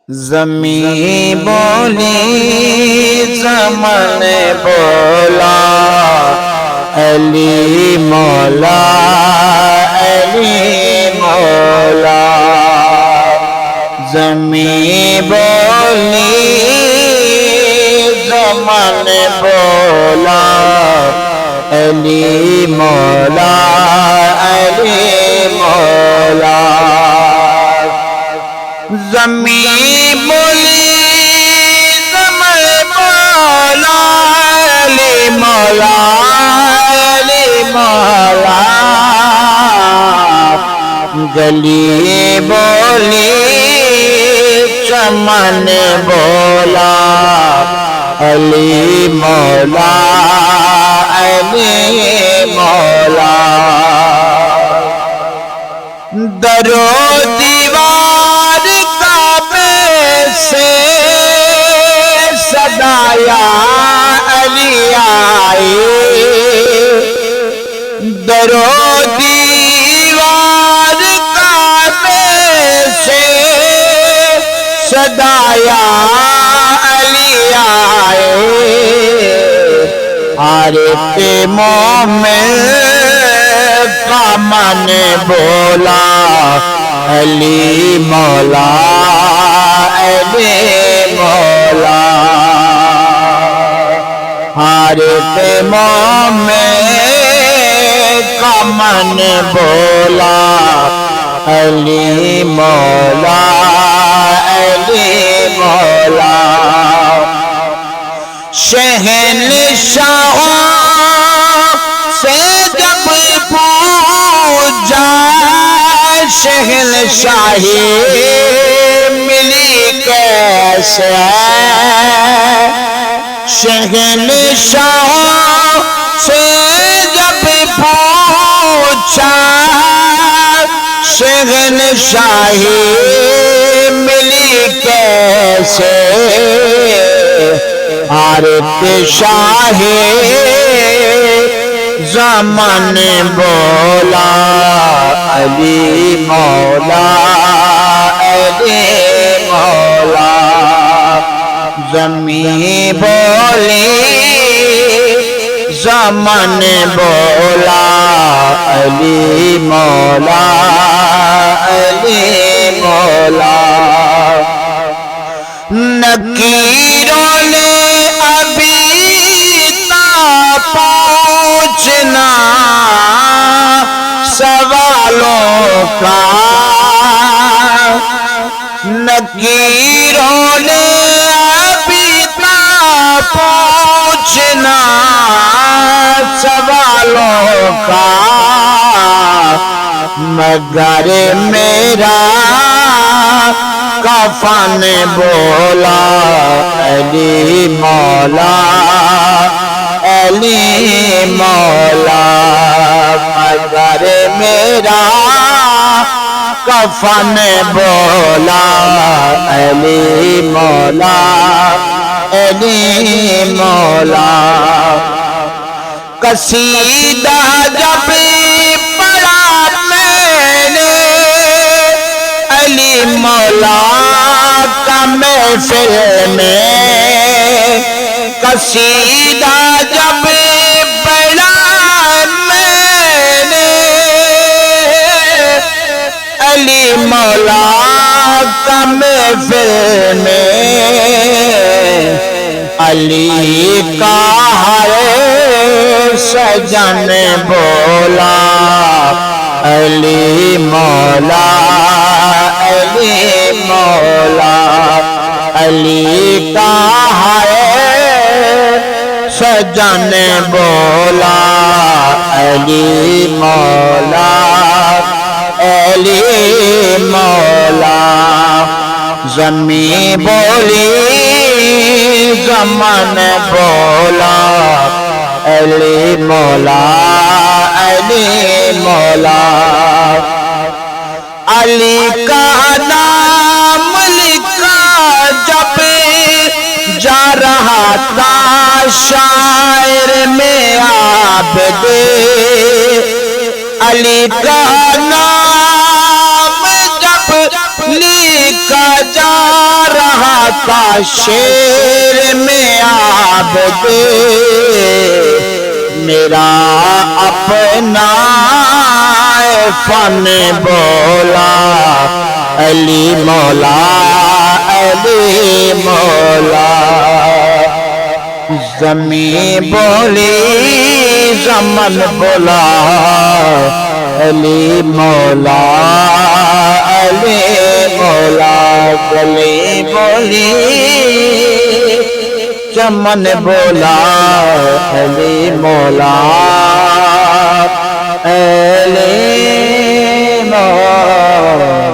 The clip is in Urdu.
زمین بولی زمن بولا علی مولا علی مولا زمین بولی زمن بولا علی مولا علی مولا زمین بولی زمن بولا علی مولا علی مولا گلی بولی چمن بولا علی مولا علی مولا درو دیوار سے صدایا علی آئے درو دیوار کعبے سے صدایا علی آئے عارف مومن کا من بولا علی مولا علی مولا عارف مومن کا من بولا علی مولا علی مولا شہنشاہوں سے جب پوجا شہنشاہی ملی کیسے شہنشاہوں سے جب پوچھا شہنشاہی ملی کیسے عارف شاہ زمن بولا علی مولا علی مولا زمین بولی زمن بولا علی مولا علی مولا نکیروں نے ابھی تا پوچھنا سوالوں کا نکیروں نے ابھی تا پوچھنا سوالوں کا مگر میرا کفن بولا علی مولا علی مولا مگر میرا کفن بولا علی مولا علی مولا قصیدہ جب پڑھا میں نے علی مولا کا محفل میں قصیدہ جب پڑھا میں نے علی مولا کا محفل میں علی کا ہر سجن بولا علی مولا علی مولا علی کا ہے سجن بولا علی مولا علی مولا زمین بولی زمن بولا علی مولا علی مولا علی کا نام لکھا جب جا رہا تھا شاعر میں عابد علی کا نام جب لکھا جا رہا تھا شیر میں عابد میرا اپنا فن بولا علی مولا علی مولا زمین بولی زمن بولا علی مولا علی مولا گلی بولی چمن بولا علی مولا علی مولا